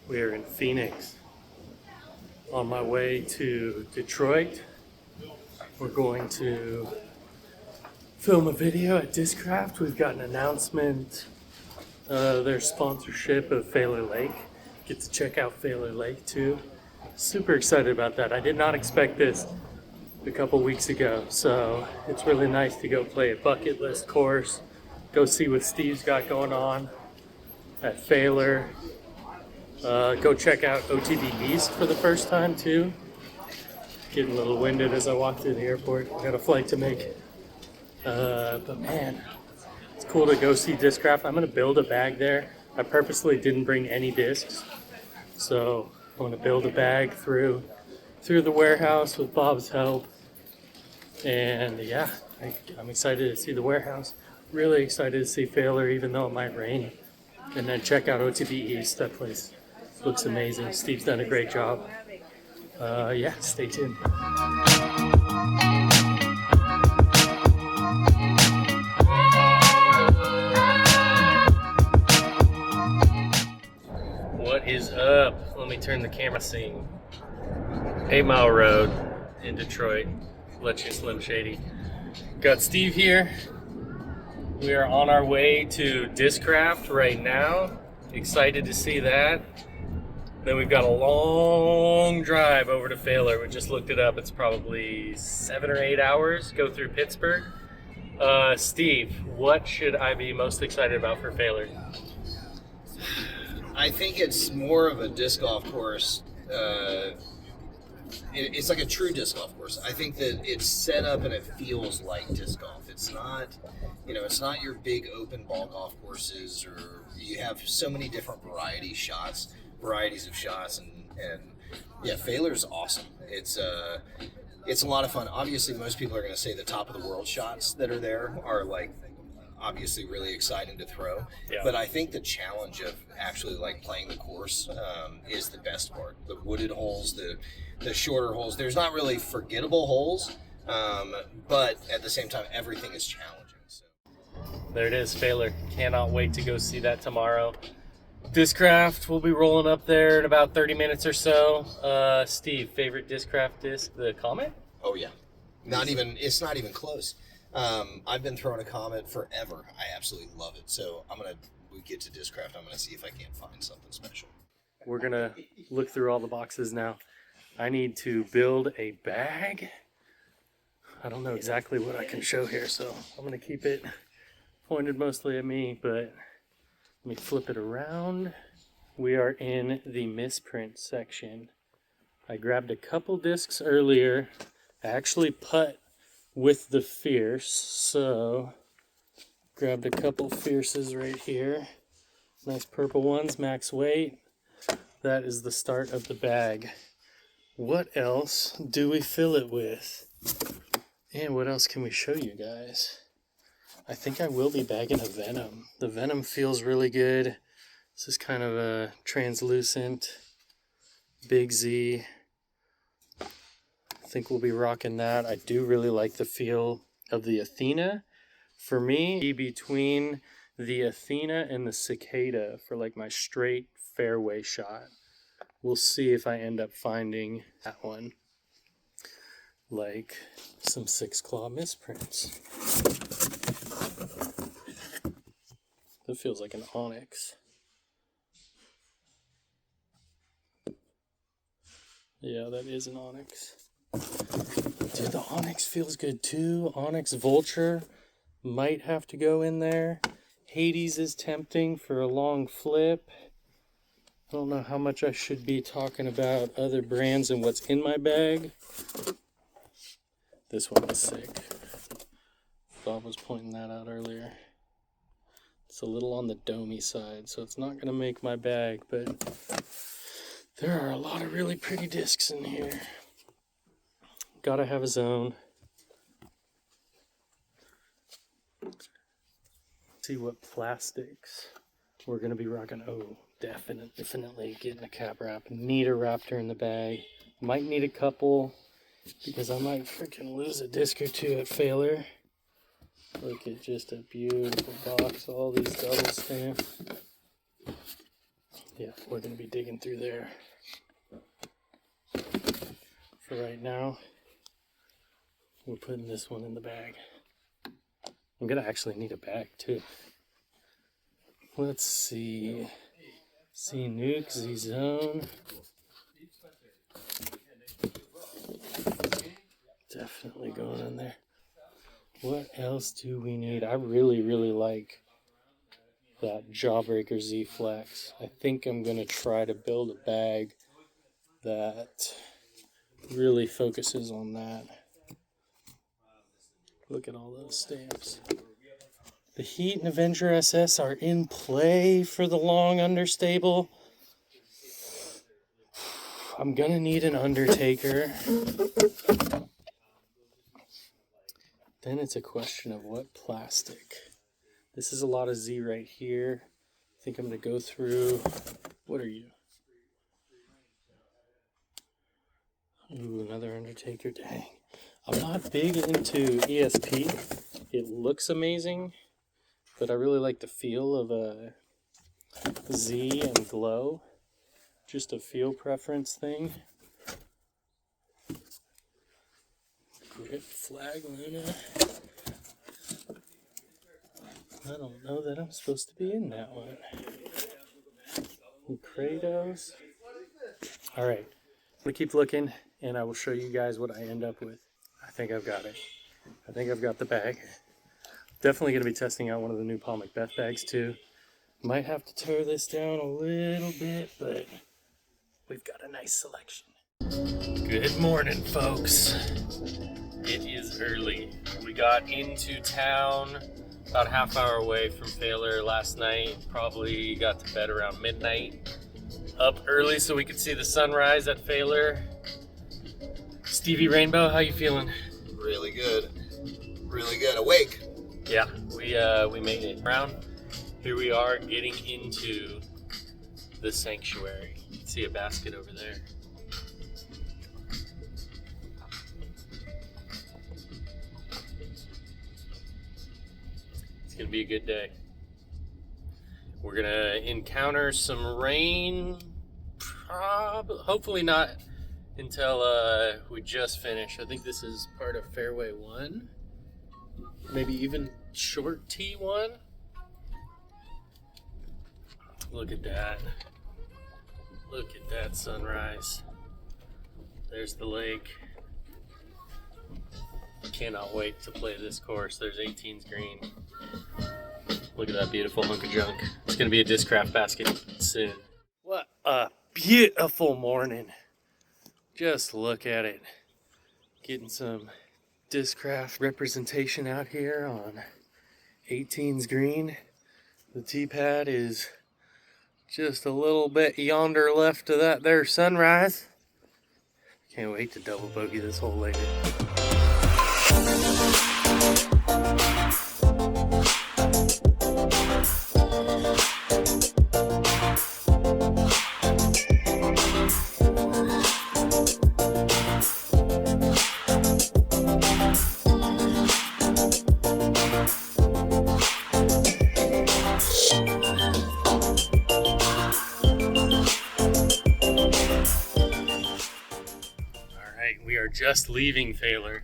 We are in Phoenix on my way to Detroit. We're going to film a video at Discraft. We've got an announcement, their sponsorship of Faylor Lake. Get to check out Faylor Lake too. Super excited about that. I did not expect this a couple weeks ago, so it's really nice to go play a bucket list course, go see what Steve's got going on at Faylor. Go check out OTB East for the first time too. Getting a little winded as I walk through the airport. I got a flight to make. But man, it's cool to go see Discraft. I'm gonna build a bag there. I purposely didn't bring any discs, so I'm gonna build a bag through the warehouse with Bob's help. And yeah, I'm excited to see the warehouse. Really excited to see Faylor, even though it might rain. And then check out OTB East. That place looks amazing. Steve's done a great job. Yeah, stay tuned. What is up? Let me turn the camera scene. 8 Mile Road in Detroit. Let you Slim Shady. Got Steve here. We are on our way to Discraft right now. Excited to see that. Then we've got a long drive over to Faylor. We just looked it up. It's probably 7 or 8 hours. Go through Pittsburgh. Steve, what should I be most excited about for Faylor? I think it's more of a disc golf course. It's like a true disc golf course. I think that it's set up and it feels like disc golf. It's not, it's not your big open ball golf courses, or you have so many different varieties of shots, and yeah, Faylor's awesome. It's a lot of fun. Obviously, most people are going to say the top of the world shots that are there are like obviously really exciting to throw. Yeah. But I think the challenge of actually like playing the course is the best part. The wooded holes, the shorter holes. There's not really forgettable holes, but at the same time, everything is challenging. So. There it is, Faylor. Cannot wait to go see that tomorrow. Discraft, we'll be rolling up there in about 30 minutes or so. Steve, favorite Discraft disc, the Comet? Oh yeah, it's not even close. I've been throwing a Comet forever. I absolutely love it. So we get to Discraft, I'm gonna see if I can't find something special. We're gonna look through all the boxes now. I need to build a bag. I don't know exactly what I can show here, so I'm gonna keep it pointed mostly at me, but let me flip it around. We are in the misprint section. I grabbed a couple discs earlier. I actually putt with the Fierce, so grabbed a couple Fierces right here. Nice purple ones, max weight. That is the start of the bag. What else do we fill it with? And what else can we show you guys? I think I will be bagging a Venom. The Venom feels really good. This is kind of a translucent Big Z. I think we'll be rocking that. I do really like the feel of the Athena. For me, between the Athena and the Cicada for like my straight fairway shot. We'll see if I end up finding that one. Like some 6-claw misprints. That feels like an Onyx. Yeah, that is an Onyx. Dude, the Onyx feels good too. Onyx Vulture might have to go in there. Hades is tempting for a long flip. I don't know how much I should be talking about other brands and what's in my bag. This one is sick. Bob was pointing that out earlier. It's a little on the domey side, so it's not going to make my bag, but there are a lot of really pretty discs in here. Gotta have a zone. See what plastics we're going to be rocking. Oh, definitely getting a cap wrap. Need a Raptor in the bag. Might need a couple because I might freaking lose a disc or two at Faylor. Look at just a beautiful box. All these double stamps. Yeah, we're going to be digging through there. For right now, we're putting this one in the bag. I'm going to actually need a bag too. Let's see. See Nuke, Z-Zone. Definitely going in there. What else do we need? I really, really like that Jawbreaker Z Flex. I think I'm going to try to build a bag that really focuses on that. Look at all those stamps. The Heat and Avenger SS are in play for the long understable. I'm going to need an Undertaker. Then it's a question of what plastic. This is a lot of Z right here. I think I'm going to go through. What are you? Ooh, another Undertaker. Dang. I'm not big into ESP. It looks amazing, but I really like the feel of a Z and glow. Just a feel preference thing. Grip Flag Luna. I don't know that I'm supposed to be in that one. And Kratos. All right, I'm gonna keep looking, and I will show you guys what I end up with. I think I've got it. I think I've got the bag. Definitely gonna be testing out one of the new Paul Macbeth bags too. Might have to tear this down a little bit, but we've got a nice selection. Good morning, folks. It is early. We got into town about a half hour away from Faylor last night. Probably got to bed around midnight. Up early so we could see the sunrise at Faylor. Stevie Rainbow, how you feeling? Really good. Really good. Awake. Yeah, we made it. Around here we are getting into the sanctuary. You can see a basket over there. It's gonna be a good day. We're gonna encounter some rain, hopefully not until we just finish. I think this is part of Fairway 1, maybe even short T1. Look at that. Look at that sunrise. There's the lake. Cannot wait to play this course. There's 18's green. Look at that beautiful hunk of junk. It's going to be a Discraft basket soon. What a beautiful morning. Just look at it. Getting some Discraft representation out here on 18's green. The tee pad is just a little bit yonder left of that there sunrise. Can't wait to double bogey this hole later. We are just leaving Faylor.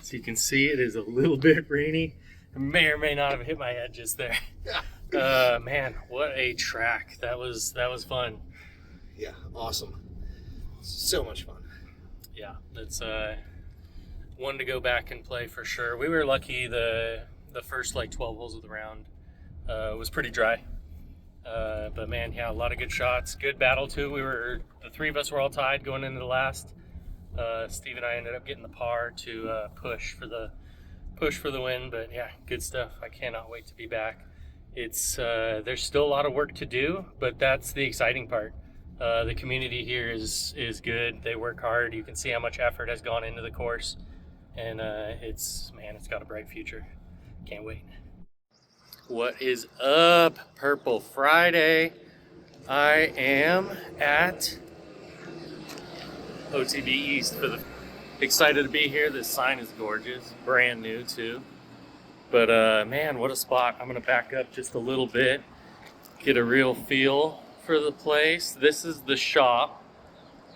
So you can see it is a little bit rainy. I may or may not have hit my head just there. Man, what a track. That was fun. Yeah, awesome. So much fun. Yeah, it's one to go back and play for sure. We were lucky the first like 12 holes of the round was pretty dry. But man, yeah, a lot of good shots. Good battle too. The three of us were all tied going into the last. Steve and I ended up getting the par to push for the win, but yeah, good stuff. I cannot wait to be back. It's there's still a lot of work to do, but that's the exciting part. The community here is good. They work hard. You can see how much effort has gone into the course, and it's got a bright future. Can't wait. What is up, Purple Friday? I am at OTB East excited to be here. This sign is gorgeous, brand new too. But man, what a spot. I'm gonna back up just a little bit, get a real feel for the place. This is the shop,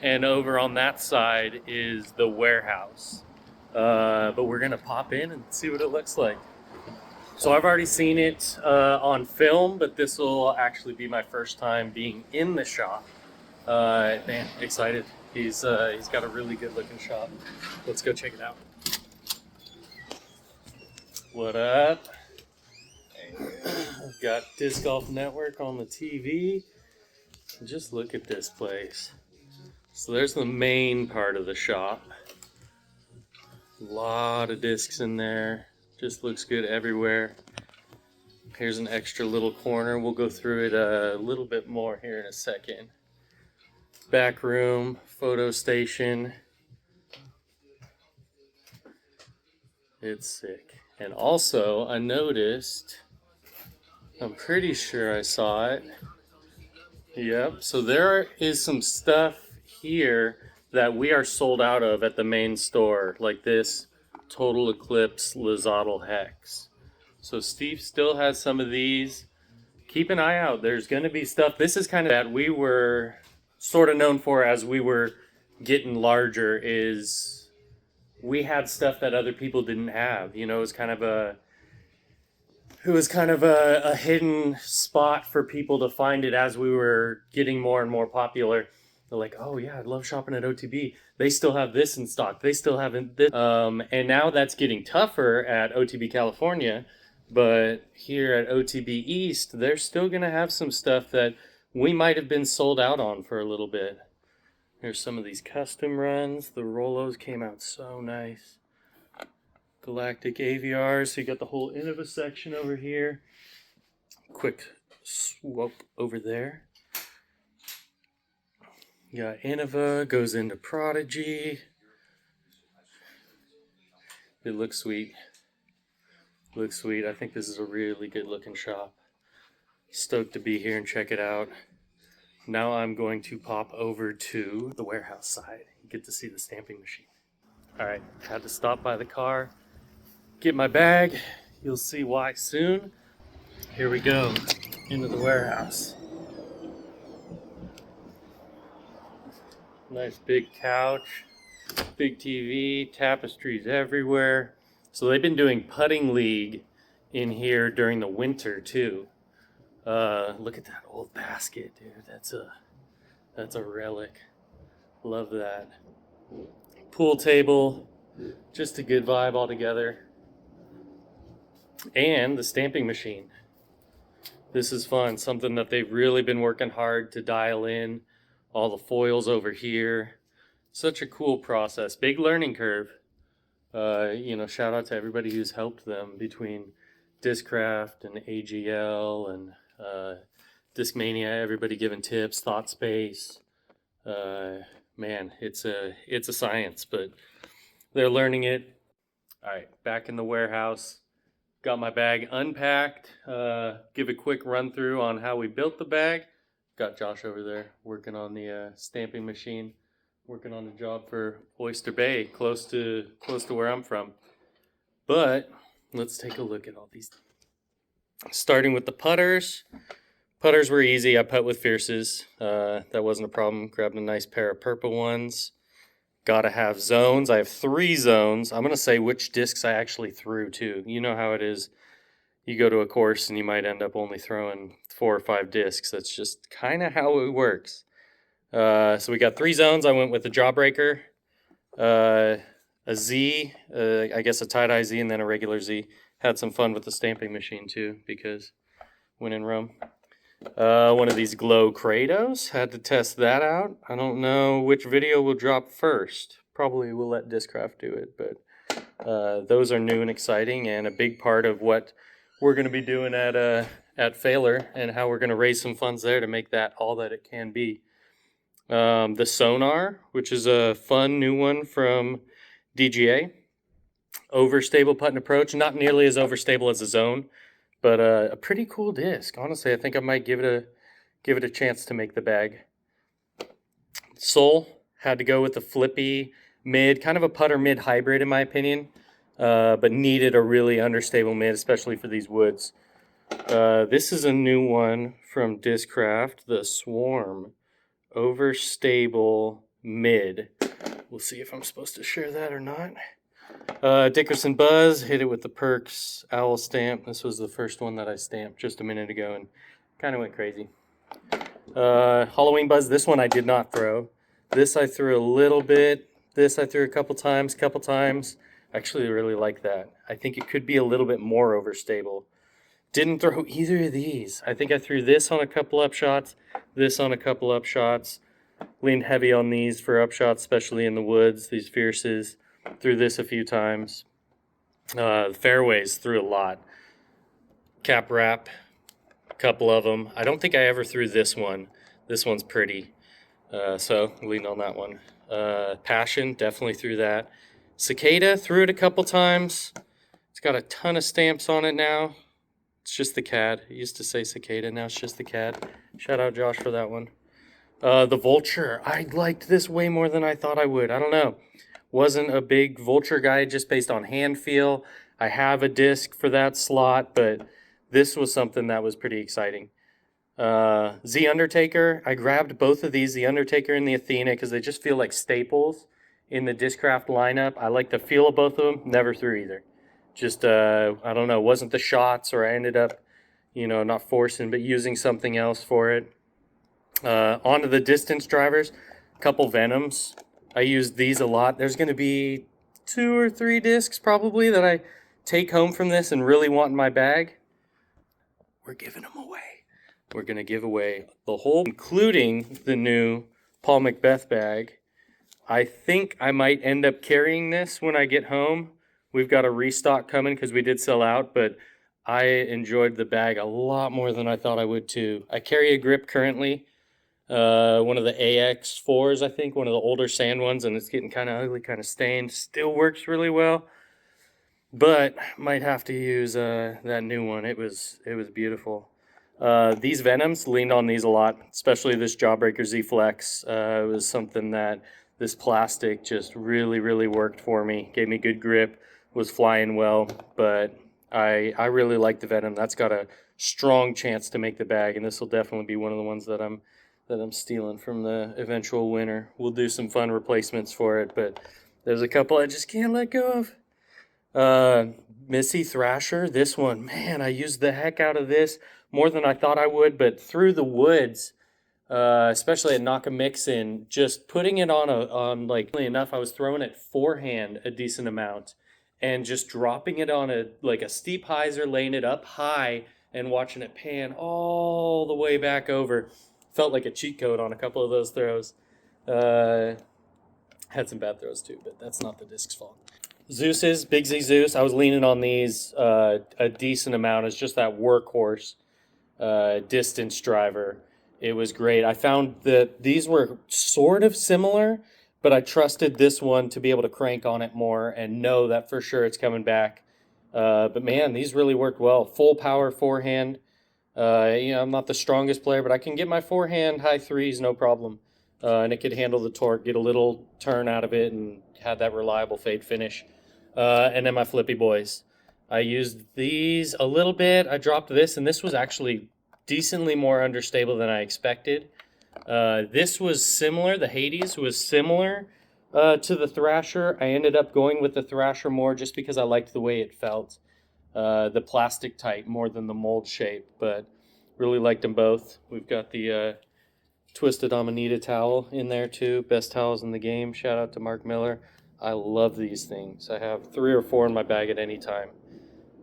and over on that side is the warehouse. But we're gonna pop in and see what it looks like. So I've already seen it on film, but this will actually be my first time being in the shop. Man, excited. He's got a really good looking shop. Let's go check it out. What up? I've got Disc Golf Network on the TV. Just look at this place. So there's the main part of the shop. A lot of discs in there. Just looks good everywhere. Here's an extra little corner. We'll go through it a little bit more here in a second. Back room, photo station. It's sick. And also, I noticed, I'm pretty sure I saw it. Yep, so there is some stuff here that we are sold out of at the main store, like this Total Eclipse Lazadal Hex. So Steve still has some of these. Keep an eye out. There's going to be stuff. This is kind of that we were sort of known for as we were getting larger, is we had stuff that other people didn't have. You know, it was kind of a hidden spot for people to find it as we were getting more and more popular. They're like, oh yeah, I love shopping at OTB. They still have this in stock. They still have this. And now that's getting tougher at OTB California. But here at OTB East, they're still going to have some stuff that we might have been sold out on for a little bit. Here's some of these custom runs. The Rolos came out so nice. Galactic AVRs. So you got the whole Innova section over here. Quick swoop over there. You got Innova, goes into Prodigy. It looks sweet. Looks sweet. I think this is a really good looking shop. Stoked to be here and check it out. Now I'm going to pop over to the warehouse side. You get to see the stamping machine. All right, had to stop by the car, get my bag. You'll see why soon. Here we go, into the warehouse. Nice big couch, big TV, tapestries everywhere. So they've been doing putting league in here during the winter too. Look at that old basket, dude. That's a relic. Love that. Pool table, just a good vibe altogether. And the stamping machine. This is fun, something that they've really been working hard to dial in. All the foils over here. Such a cool process. Big learning curve. Shout out to everybody who's helped them between Discraft and AGL and Discmania, everybody giving tips, Thought Space. Man, it's a science, but they're learning it. All right, back in the warehouse. Got my bag unpacked. Give a quick run through on how we built the bag. Got Josh over there working on the stamping machine, working on a job for Oyster Bay, close to where I'm from. But let's take a look at all these. Starting with the putters. Putters were easy. I putt with Fierces. That wasn't a problem. Grabbed a nice pair of purple ones. Gotta have zones. I have 3 zones. I'm gonna say which discs I actually threw too. You know how it is. You go to a course and you might end up only throwing 4 or 5 discs. That's just kind of how it works. So we got 3 zones. I went with a Jawbreaker, a Z, I guess a tie-dye Z, and then a regular Z. Had some fun with the stamping machine too, because when in Rome. One of these Glow Kratos. Had to test that out. I don't know which video will drop first. Probably we'll let Discraft do it, but those are new and exciting, and a big part of what we're going to be doing at Faylor, and how we're going to raise some funds there to make that all that it can be. The Sonar, which is a fun new one from DGA. Overstable putt and approach, not nearly as overstable as the Zone, but a pretty cool disc. Honestly, I think I might give it a chance to make the bag. Soul, had to go with the flippy mid, kind of a putter mid hybrid in my opinion, but needed a really understable mid, especially for these woods. This is a new one from Discraft, the Swarm Overstable Mid. We'll see if I'm supposed to share that or not. Dickerson Buzz, hit it with the Perks Owl stamp. This was the first one that I stamped just a minute ago and kind of went crazy. Halloween Buzz, this one I did not throw. This I threw a little bit. This I threw a couple times. I actually really like that. I think it could be a little bit more overstable. Didn't throw either of these. I think I threw this on a couple up shots, this on a couple up shots. Leaned heavy on these for up shots, especially in the woods, these fierces. Threw this a few times. Fairways threw a lot. Cap wrap, a couple of them. I don't think I ever threw this one. This one's pretty. So leaned on that one. Passion, definitely threw that. Cicada, threw it a couple times. It's got a ton of stamps on it now. It's just the CAD. It used to say Cicada, now it's just the CAD. Shout out Josh for that one. The Vulture, I liked this way more than I thought I would. I don't know. Wasn't a big Vulture guy just based on hand feel. I have a disc for that slot, but this was something that was pretty exciting. The Undertaker, I grabbed both of these, the Undertaker and the Athena, because they just feel like staples in the Discraft lineup. I like the feel of both of them. Never threw either. Just, I don't know, wasn't the shots, or I ended up, not forcing, but using something else for it. Onto the distance drivers, couple Venoms. I used these a lot. There's going to be 2 or 3 discs probably that I take home from this and really want in my bag. We're giving them away. We're going to give away the whole, including the new Paul Macbeth bag. I think I might end up carrying this when I get home. We've got a restock coming because we did sell out, but I enjoyed the bag a lot more than I thought I would too. I carry a grip currently. One of the AX4s, I think, one of the older sand ones, and it's getting kind of ugly, kind of stained. Still works really well, but might have to use that new one. It was beautiful. These Venoms, leaned on these a lot, especially this Jawbreaker Z Flex. It was something that this plastic just really worked for me. Gave me good grip, was flying well, but I really like the Venom. That's got a strong chance to make the bag, and this will definitely be one of the ones that I'm stealing from the eventual winner. We'll do some fun replacements for it, but there's a couple I just can't let go of. Missy Thrasher, this one, man, I used the heck out of this more than I thought I would, but through the woods, especially at Nakamixin, just putting it on enough, I was throwing it forehand a decent amount and just dropping it on a steep hyzer, laying it up high and watching it pan all the way back over. Felt like a cheat code on a couple of those throws. Had some bad throws too, but that's not the disc's fault. Zeus's, Big Z Zeus, I was leaning on these a decent amount. It's just that workhorse distance driver. It was great. I found that these were sort of similar, but I trusted this one to be able to crank on it more and know that for sure it's coming back. But man, these really worked well. Full power forehand. I'm not the strongest player, but I can get my forehand high threes, no problem. And it could handle the torque, get a little turn out of it, and had that reliable fade finish. And then my flippy boys. I used these a little bit. I dropped this, and this was actually decently more understable than I expected. This was similar. The Hades was similar to the Thrasher. I ended up going with the Thrasher more just because I liked the way it felt. The plastic type more than the mold shape, but really liked them both. We've got the Twisted Amanita towel in there too. Best towels in the game. Shout out to Mark Miller. I love these things. I have 3 or 4 in my bag at any time.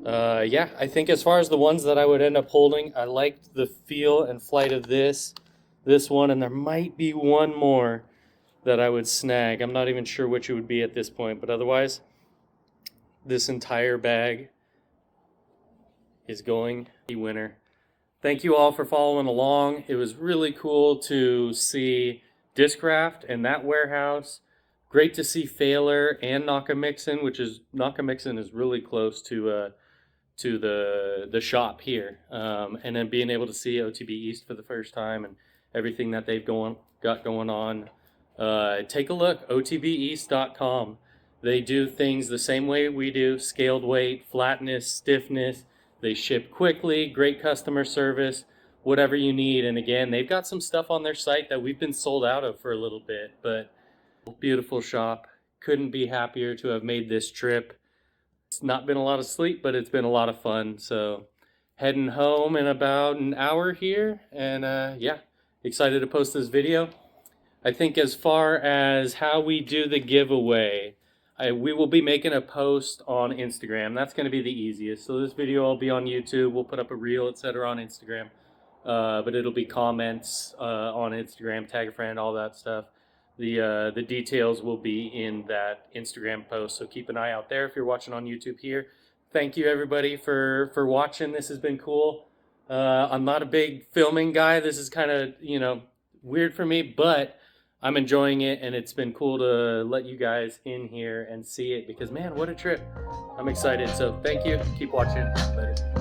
I think as far as the ones that I would end up holding, I liked the feel and flight of this one, and there might be one more that I would snag. I'm not even sure which it would be at this point, but otherwise, this entire bag is going to be winner. Thank you all for following along. It was really cool to see Discraft and that warehouse. Great to see Faylor and Nakamixin, Nakamixin is really close to the shop here. And then being able to see OTB East for the first time and everything that they've got going on. Take a look, otbeast.com. They do things the same way we do, scaled weight, flatness, stiffness. They ship quickly, great customer service, whatever you need. And again, they've got some stuff on their site that we've been sold out of for a little bit, but beautiful shop. Couldn't be happier to have made this trip. It's not been a lot of sleep, but it's been a lot of fun. So heading home in about an hour here, and yeah, excited to post this video. I think as far as how we do the giveaway, we will be making a post on Instagram. That's going to be the easiest. So this video will be on YouTube. We'll put up a reel, etc. on Instagram. But it'll be comments on Instagram, tag a friend, all that stuff. The details will be in that Instagram post. So keep an eye out there if you're watching on YouTube here. Thank you everybody for watching. This has been cool. I'm not a big filming guy. This is kind of, you know, weird for me, but I'm enjoying it, and it's been cool to let you guys in here and see it because, man, what a trip. I'm excited. So thank you. Keep watching. Later.